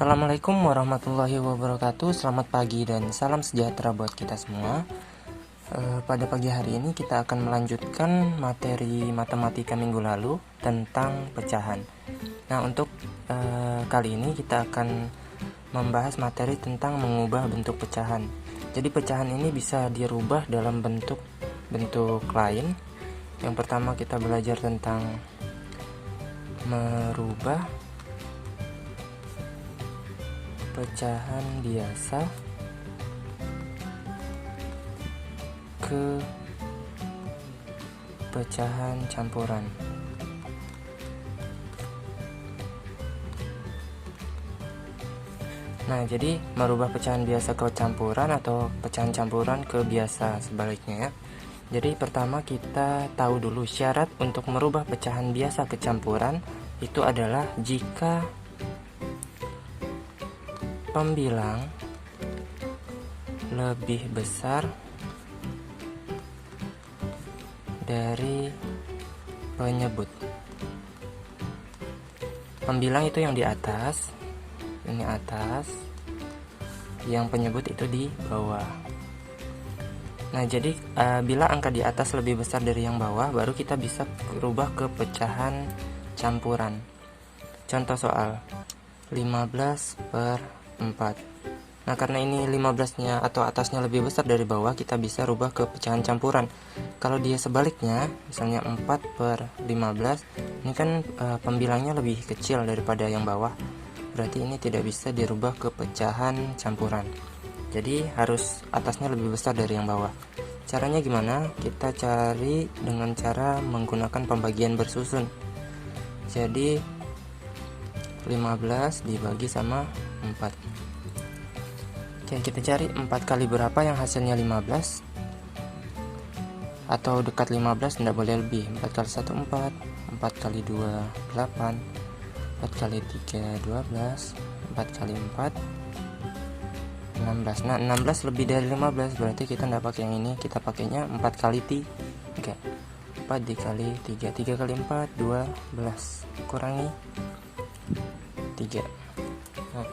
Assalamualaikum warahmatullahi wabarakatuh. Selamat pagi dan salam sejahtera buat kita semua. Pada pagi hari ini kita akan melanjutkan materi matematika minggu lalu tentang pecahan. Nah, untuk kali ini kita akan membahas materi tentang mengubah bentuk pecahan. Jadi pecahan ini bisa dirubah dalam bentuk lain. Yang pertama kita belajar tentang merubah pecahan biasa ke pecahan campuran. Nah, jadi merubah pecahan biasa ke campuran atau pecahan campuran ke biasa sebaliknya ya. Jadi pertama kita tahu dulu syarat untuk merubah pecahan biasa ke campuran itu adalah jika pembilang lebih besar dari penyebut. Pembilang itu yang di atas, ini atas, yang penyebut itu di bawah. Nah, jadi bila angka di atas lebih besar dari yang bawah, baru kita bisa rubah ke pecahan campuran. Contoh soal 15/4. Nah, karena ini 15-nya atau atasnya lebih besar dari bawah, kita bisa rubah ke pecahan campuran. Kalau dia sebaliknya, misalnya 4/15, ini kan pembilangnya lebih kecil daripada yang bawah. Berarti ini tidak bisa dirubah ke pecahan campuran. Jadi harus atasnya lebih besar dari yang bawah. Caranya gimana? Kita cari dengan cara menggunakan pembagian bersusun. Jadi 15 dibagi sama 4. Oke, kita cari 4 kali berapa yang hasilnya 15, atau dekat 15, tidak boleh lebih. 4 kali 1 4, 4 kali 2 8, 4 kali 3 12, 4 kali 4 16. Nah, 16 lebih dari 15, berarti kita tidak pakai yang ini, kita pakainya 4 kali 3. 4 dikali 3, 3 kali 4 12, kurangi 3. Nah,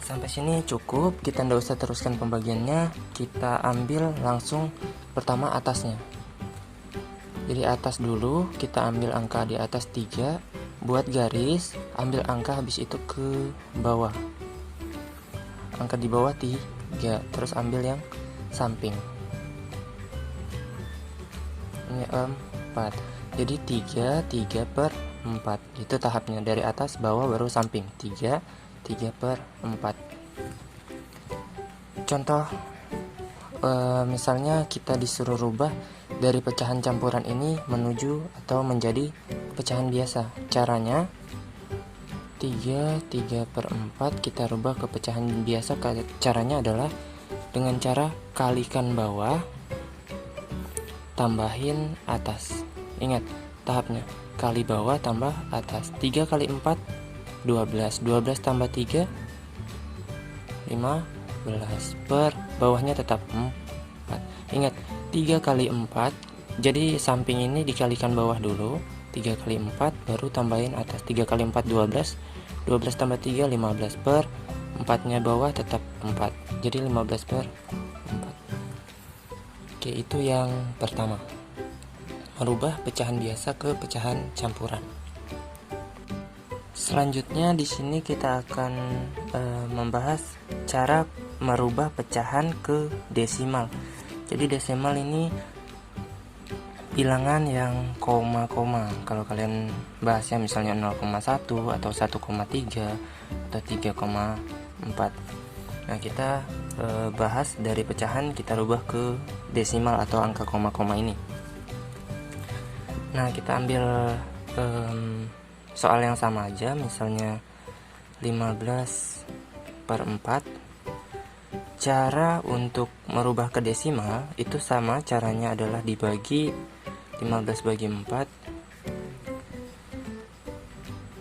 sampai sini cukup, kita tidak usah teruskan pembagiannya. Kita ambil langsung pertama atasnya. Jadi atas dulu, kita ambil angka di atas 3, buat garis, ambil angka habis itu ke bawah. Angka di bawah 3, terus ambil yang samping. Ini 4. Jadi 3/4. Itu tahapnya, dari atas bawah baru samping. 3/4. Contoh misalnya kita disuruh rubah dari pecahan campuran ini menuju atau menjadi pecahan biasa. Caranya 3/4 kita rubah ke pecahan biasa. Caranya adalah dengan cara kalikan bawah tambahin atas. Ingat tahapnya, kali bawah tambah atas. 3 kali 4 12, 12 tambah 3 15, per bawahnya tetap 4. Ingat 3 kali 4, jadi samping ini dikalikan bawah dulu. 3 kali 4 baru tambahin atas. 3 kali 4 12, 12 tambah 3 15, per 4-nya bawah tetap 4, jadi 15/4. Oke, itu yang pertama, merubah pecahan biasa ke pecahan campuran. Selanjutnya di sini kita akan membahas cara merubah pecahan ke desimal. Jadi desimal ini bilangan yang koma-koma. Kalau kalian bahasnya misalnya 0,1 atau 1,3 atau 3,4. Nah, kita bahas dari pecahan kita rubah ke desimal atau angka koma-koma ini. Nah, kita ambil soal yang sama aja, misalnya 15/4. Cara untuk merubah ke desimal itu sama, caranya adalah dibagi 15 bagi 4.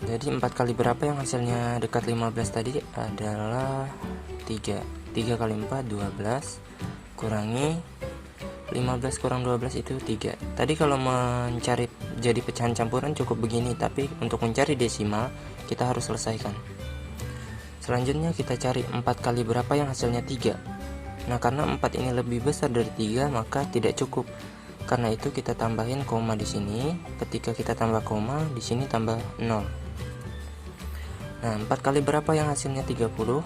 Jadi 4 kali berapa yang hasilnya dekat 15 tadi adalah 3. 3 kali 4 12, kurangi 15 kurang 12 itu 3. Tadi kalau mencari jadi pecahan campuran cukup begini, tapi untuk mencari desimal kita harus selesaikan. Selanjutnya kita cari 4 kali berapa yang hasilnya 3. Nah, karena 4 ini lebih besar dari 3, maka tidak cukup. Karena itu kita tambahin koma di sini. Ketika kita tambah koma, di sini tambah 0. Nah, 4 kali berapa yang hasilnya 30?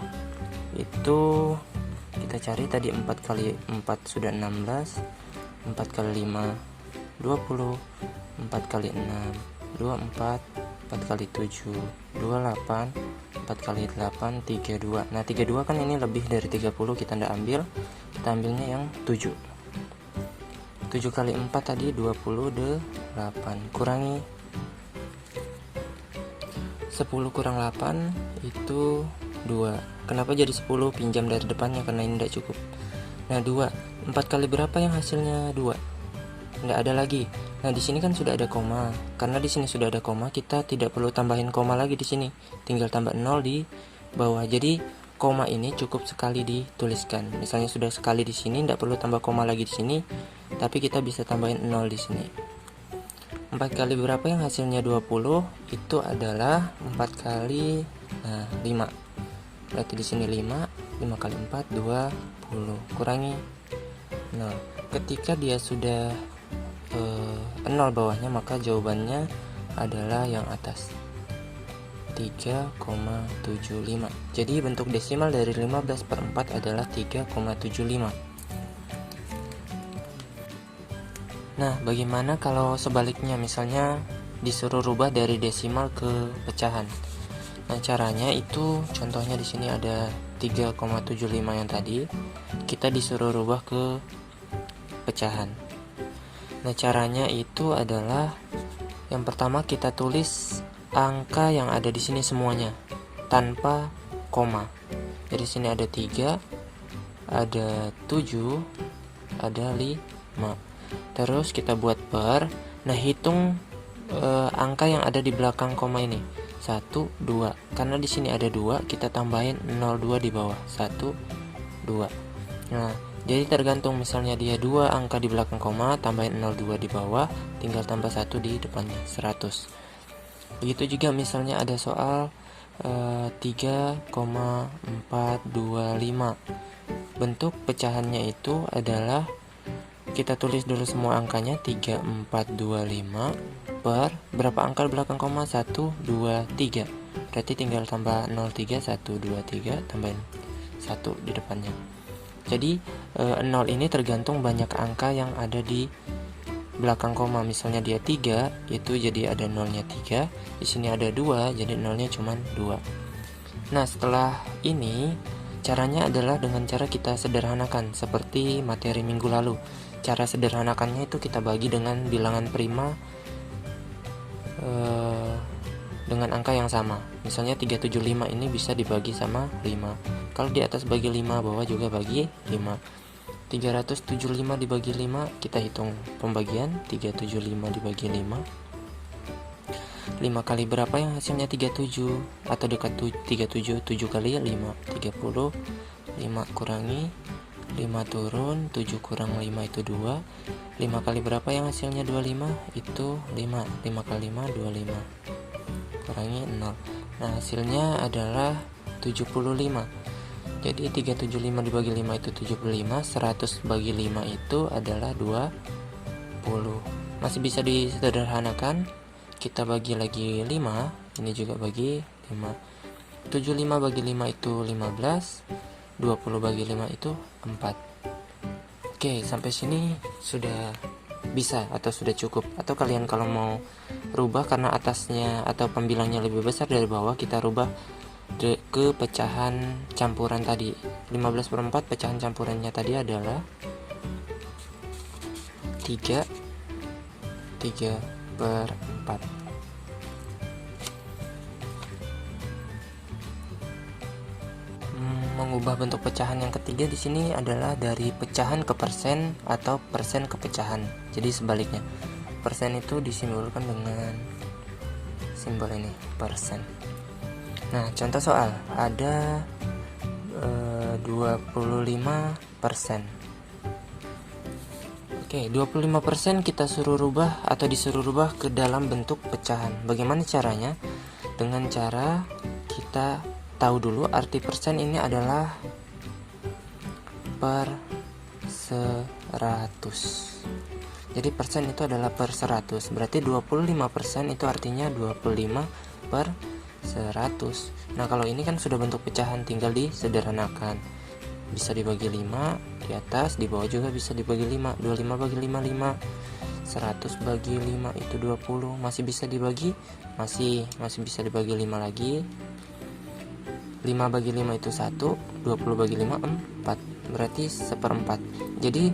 Itu kita cari tadi 4 kali 4 sudah 16, 4 kali 5 20, 4 kali 6 24, 4 kali 7 28, 4 kali 8 32. Nah, 32 kan ini lebih dari 30, kita tidak ambil, kita ambilnya yang 7. 7 kali 4 tadi 28, kurangi 10 kurang 8 itu 2. Kenapa jadi 10? Pinjam dari depannya karena ini tidak cukup. Nah, 2. 4 kali berapa yang hasilnya 2? Tidak ada lagi. Nah, di sini kan sudah ada koma. Karena di sini sudah ada koma, kita tidak perlu tambahin koma lagi di sini. Tinggal tambah 0 di bawah. Jadi koma ini cukup sekali dituliskan. Misalnya sudah sekali di sini, tidak perlu tambah koma lagi di sini, tapi kita bisa tambahin 0 di sini. 4 kali berapa yang hasilnya 20? Itu adalah 4 kali 5. Berarti di sini 5 kali 4 20. Kurangi 0. Ketika dia sudah 0 bawahnya, maka jawabannya adalah yang atas, 3,75. Jadi bentuk desimal dari 15/4 adalah 3,75. Nah, bagaimana kalau sebaliknya, misalnya disuruh rubah dari desimal ke pecahan? Nah, caranya itu contohnya di sini ada 3,75 yang tadi, kita disuruh rubah ke pecahan. Nah, caranya itu adalah yang pertama kita tulis angka yang ada di sini semuanya tanpa koma. Jadi sini ada 3, ada 7, ada 5. Terus kita buat per. Nah, hitung angka yang ada di belakang koma ini. 1, 2. Karena di sini ada 2, kita tambahin 02 di bawah. 1, 2. Nah, jadi tergantung, misalnya dia 2 angka di belakang koma, tambahin 02 di bawah, tinggal tambah 1 di depannya, 100. Begitu juga misalnya ada soal 3,425. Bentuk pecahannya itu adalah kita tulis dulu semua angkanya, 3425 per berapa angka di belakang koma? 1, 2, 3. Berarti tinggal tambah 03, 1, 2, 3, tambahin 1 di depannya. Jadi 0 ini tergantung banyak angka yang ada di belakang koma. Misalnya dia 3, itu jadi ada nolnya 3. Di sini ada 2, jadi nolnya cuma 2. Nah, setelah ini caranya adalah dengan cara kita sederhanakan seperti materi minggu lalu. Cara sederhanakannya itu kita bagi dengan bilangan prima dengan angka yang sama. Misalnya 375 ini bisa dibagi sama 5. Kalau di atas bagi 5, bawah juga bagi 5. 375 dibagi 5, kita hitung pembagian. 375 dibagi 5. 5 kali berapa yang hasilnya 37? Atau dekat 37, 7 kali 5, 30. 5 kurangi 5 turun, 7 kurang 5 itu 2. 5 kali berapa yang hasilnya 25? Itu 5. 5 kali 5, 25. Kurangi 0. Nah, hasilnya adalah 75. Jadi 375 dibagi 5 itu 75. 100 bagi 5 itu adalah 20. Masih bisa disederhanakan. Kita bagi lagi 5. Ini juga bagi 5. 75 bagi 5 itu 15. 20 bagi 5 itu 4. Oke, sampai sini sudah bisa atau sudah cukup. Atau kalian kalau mau rubah karena atasnya atau pembilangnya lebih besar dari bawah, kita rubah ke pecahan campuran tadi. 15/4 pecahan campurannya tadi adalah 3/4. Mengubah bentuk pecahan yang ketiga di sini adalah dari pecahan ke persen atau persen ke pecahan. Jadi sebaliknya, persen itu disimbolkan dengan simbol ini, persen. Nah, contoh soal ada 25%. Oke, 25% kita suruh rubah atau disuruh rubah ke dalam bentuk pecahan. Bagaimana caranya? Dengan cara kita tahu dulu arti persen ini adalah per 100. Jadi persen itu adalah per 100. Berarti 25% itu artinya 25 per 100. Nah, kalau ini kan sudah bentuk pecahan, tinggal disederhanakan. Bisa dibagi 5 di atas, di bawah juga bisa dibagi 5. 25 bagi 5 5. 100 bagi 5 itu 20. Masih bisa dibagi? Masih bisa dibagi 5 lagi. 5 bagi 5 itu 1, 20 bagi 5 4. Berarti 1/4. Jadi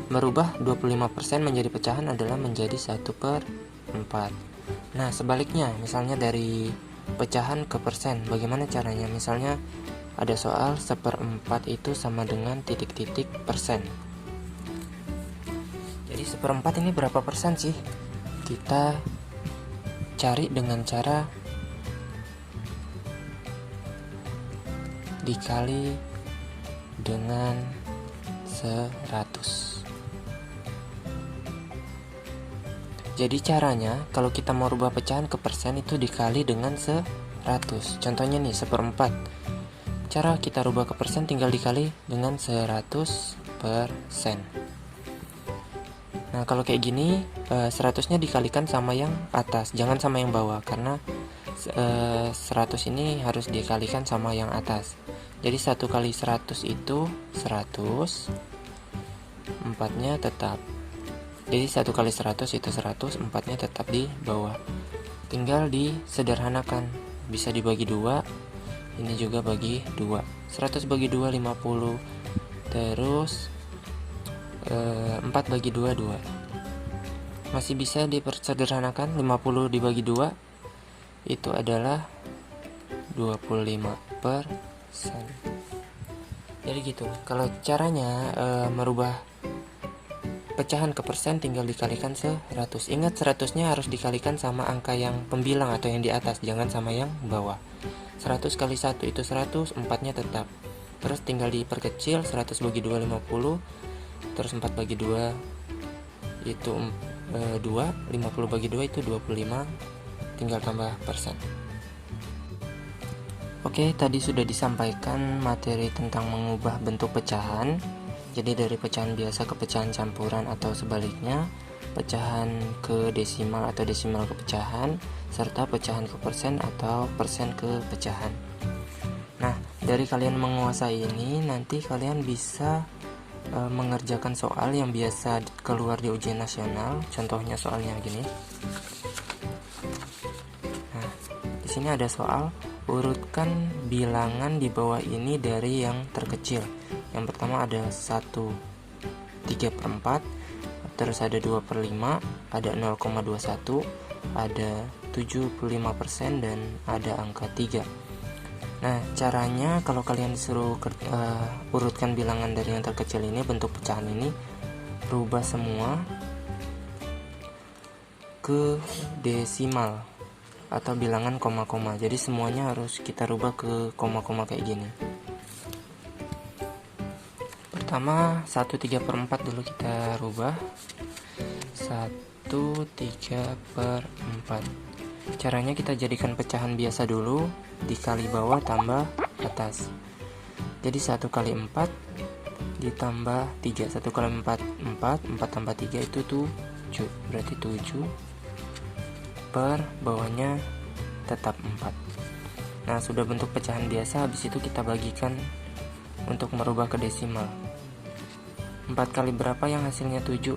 merubah 25% menjadi pecahan adalah menjadi 1/4. Nah, sebaliknya, misalnya dari pecahan ke persen, bagaimana caranya? Misalnya ada soal 1/4 itu sama dengan titik-titik persen. Jadi 1/4 ini berapa persen sih? Kita cari dengan cara dikali dengan 100. Jadi caranya, kalau kita mau rubah pecahan ke persen itu dikali dengan 100. Contohnya nih, 1/4. Cara kita rubah ke persen tinggal dikali dengan 100%. Nah, kalau kayak gini, 100-nya dikalikan sama yang atas, jangan sama yang bawah, karena 100 ini harus dikalikan sama yang atas. Jadi 1 kali 100 itu 100, 4-nya tetap. Jadi 1 kali 100 itu 100, 4-nya tetap di bawah. Tinggal disederhanakan, bisa dibagi 2, ini juga bagi 2. 100 bagi 2 50. Terus 4 bagi 2 2. Masih bisa dipersederhanakan, 50 dibagi 2 itu adalah 25%. Jadi gitu. Kalau caranya merubah pecahan ke persen tinggal dikalikan 100. Ingat 100-nya harus dikalikan sama angka yang pembilang atau yang di atas, jangan sama yang bawah. 100 kali 1 itu 100, 4-nya tetap. Terus tinggal diperkecil, 100 bagi 2 50. Terus 4 bagi 2 itu 2, 50 bagi 2 itu 25. Tinggal tambah persen. Oke, tadi sudah disampaikan materi tentang mengubah bentuk pecahan. Jadi dari pecahan biasa ke pecahan campuran atau sebaliknya, pecahan ke desimal atau desimal ke pecahan, serta pecahan ke persen atau persen ke pecahan. Nah, dari kalian menguasai ini, nanti kalian bisa mengerjakan soal yang biasa keluar di ujian nasional. Contohnya soalnya gini. Nah, di sini ada soal, urutkan bilangan di bawah ini dari yang terkecil. Yang pertama ada 1 3/4, terus ada 2/5, ada 0,21, ada 75%, dan ada angka 3. Nah, caranya kalau kalian disuruh urutkan bilangan dari yang terkecil ini, bentuk pecahan ini, rubah semua ke desimal atau bilangan koma-koma. Jadi semuanya harus kita rubah ke koma-koma kayak gini. Pertama 1 3/4 dulu kita rubah. 1 3/4. Caranya kita jadikan pecahan biasa dulu, dikali bawah tambah atas. Jadi 1 kali 4 ditambah 3. 1 kali 4 4, 4 tambah 3 itu 7. Berarti 7 per bawahnya tetap 4. Nah, sudah bentuk pecahan biasa, habis itu kita bagikan untuk merubah ke desimal. 4 kali berapa yang hasilnya 7?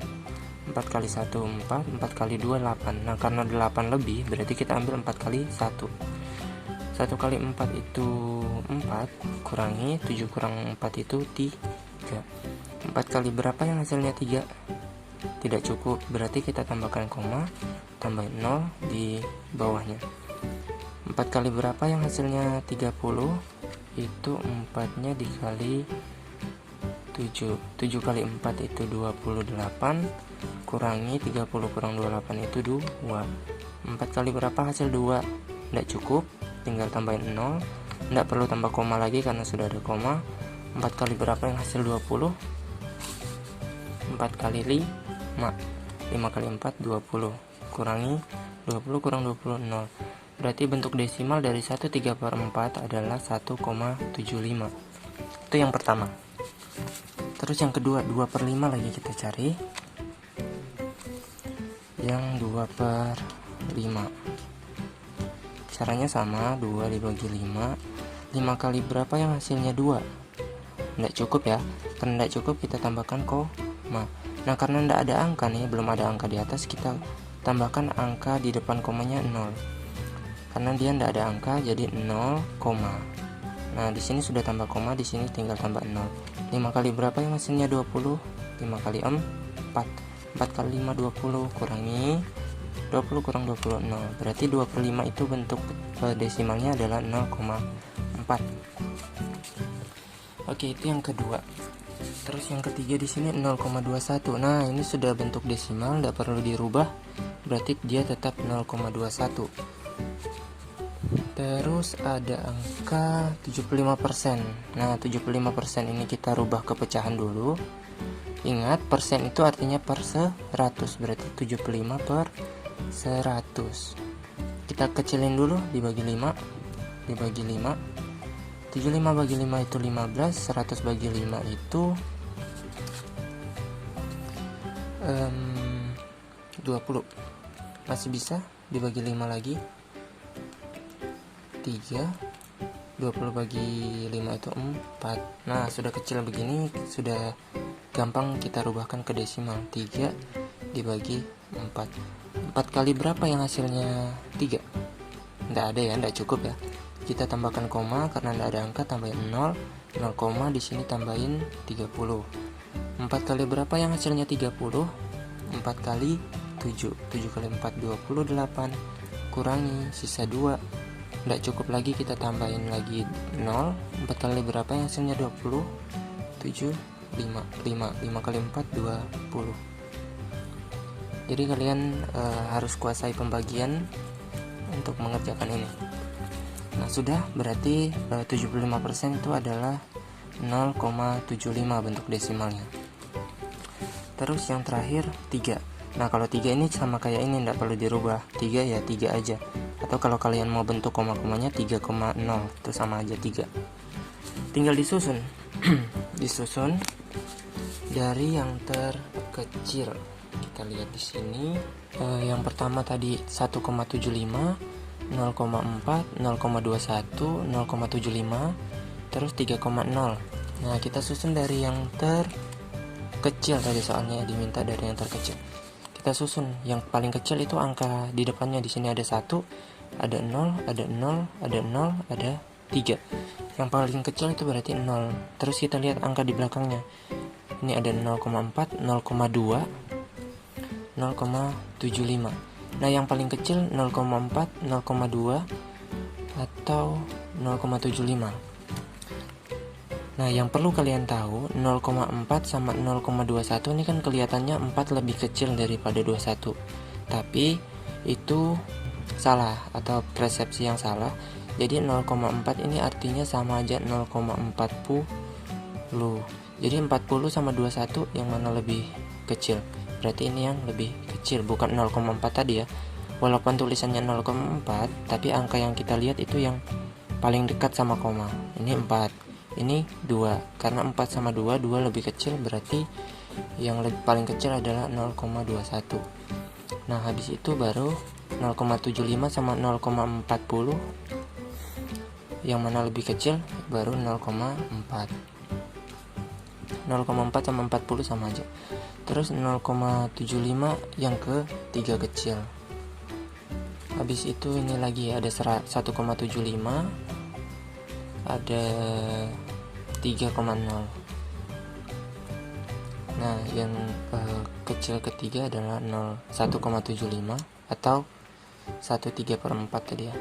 4 kali 1 4, 4 kali 2 8. Nah, karena 8 lebih, berarti kita ambil 4 kali 1. 1 kali 4 itu 4, kurangi 7 kurang 4 itu 3. 4 kali berapa yang hasilnya 3? Tidak cukup, berarti kita tambahkan koma, tambah 0 di bawahnya. 4 kali berapa yang hasilnya 30? Itu 4-nya dikali 7. 7 kali 4 itu 28, kurangi 30 kurang 28 itu 2. 4 kali berapa hasil 2? Tidak cukup, tinggal tambahin 0. Tidak perlu tambah koma lagi karena sudah ada koma. 4 kali berapa yang hasil 20? 4 kali 5. 5 kali 4 20, kurangi 20 kurang 20 0. Berarti bentuk desimal dari 1/3/4 adalah 1,75. Itu yang pertama. Terus yang kedua, 2/5 lagi kita cari. Yang 2/5. Caranya sama, 2 dibagi 5. 5 kali berapa yang hasilnya 2? Nggak cukup ya. Karena nggak cukup, kita tambahkan koma. Nah, karena nggak ada angka nih, belum ada angka di atas, kita tambahkan angka di depan komanya 0. Karena dia nggak ada angka, jadi 0, nah di sini sudah tambah koma, di sini tinggal tambah 0. 5 kali berapa yang hasilnya 20? 5 kali 4. 4 kali 5 20, kurangi 20 kurang 20, 0. Berarti 2/5 itu bentuk desimalnya adalah 0,4. Oke, itu yang kedua. Terus yang ketiga di sini 0,21. Nah, ini sudah bentuk desimal, tidak perlu dirubah. Berarti dia tetap 0,21. Terus ada angka 75%. Nah, 75% ini kita rubah ke pecahan dulu. Ingat, persen itu artinya per 100. Berarti 75 per 100. Kita kecilin dulu, dibagi 5. Dibagi 5. 75 bagi 5 itu 15. 100 bagi 5 itu 20. Masih bisa dibagi 5 lagi. 3. 20 bagi 5 itu 4. Nah, sudah kecil begini, sudah gampang kita rubahkan ke desimal. 3 dibagi 4. 4 kali berapa yang hasilnya 3? Nggak ada ya, nggak cukup ya. Kita tambahkan koma, karena nggak ada angka, tambahin 0. 0, di sini tambahin 30. 4 kali berapa yang hasilnya 30? 4 kali 7. 7 kali 4, 28. Kurangi, sisa 2. Nggak cukup lagi, kita tambahin lagi 0. 4 kali berapa yang hasilnya 20? 7, 5. 5 kali 4, 20. Jadi kalian harus kuasai pembagian untuk mengerjakan ini. Nah, sudah, berarti 75% itu adalah 0,75 bentuk desimalnya. Terus yang terakhir 3. Nah, kalau 3 ini sama kayak ini, tidak perlu dirubah. 3 ya 3 aja. Atau kalau kalian mau bentuk koma-komanya 3,0, itu sama aja 3. Tinggal disusun. Disusun dari yang terkecil. Kita lihat di sini. Yang pertama tadi 1,75, 0,4, 0,21, 0,75, terus 3,0. Nah, kita susun dari yang terkecil tadi, soalnya diminta dari yang terkecil. Kita susun yang paling kecil itu angka di depannya. Di sini ada 1, ada 0, ada 0, ada 0, ada 3. Yang paling kecil itu berarti 0. Terus kita lihat angka di belakangnya. Ini ada 0,4, 0,2, 0,75. Nah, yang paling kecil 0,4, 0,2 atau 0,75. Nah, yang perlu kalian tahu, 0,4 sama 0,21 ini kan kelihatannya 4 lebih kecil daripada 21. Tapi itu salah, atau persepsi yang salah. Jadi 0,4 ini artinya sama aja 0,40. Jadi 40 sama 21 yang mana lebih kecil? Berarti ini yang lebih kecil, bukan 0,4 tadi ya. Walaupun tulisannya 0,4, tapi angka yang kita lihat itu yang paling dekat sama koma. Ini 4, ini 2. Karena 4 sama 2, 2 lebih kecil, berarti yang paling kecil adalah 0,21. Nah, habis itu baru 0,75 sama 0,40. Yang mana lebih kecil? Baru 0,4. 0,4 sama 40 sama aja. Terus 0,75 yang ketiga kecil. Habis itu ini lagi ada 1,75, ada 3,0. Nah, yang kecil ketiga adalah 1,75 atau 1/3/4 tadi ya.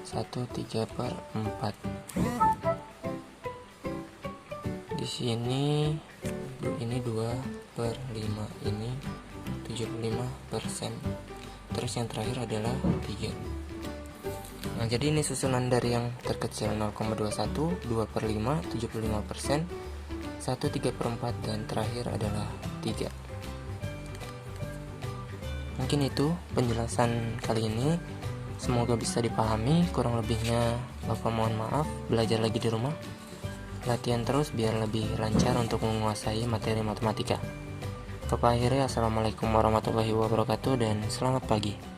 1/3/4. Di sini ini 2/5, ini 75%. Terus yang terakhir adalah 3. Nah, jadi ini susunan dari yang terkecil 0,21, 2/5, 75%, 1/3/4, dan terakhir adalah 3. mungkin itu penjelasan kali ini. Semoga bisa dipahami. Kurang lebihnya Bapak mohon maaf. Belajar lagi di rumah, latihan terus biar lebih lancar untuk menguasai materi matematika. Bapak akhirnya, assalamualaikum warahmatullahi wabarakatuh dan selamat pagi.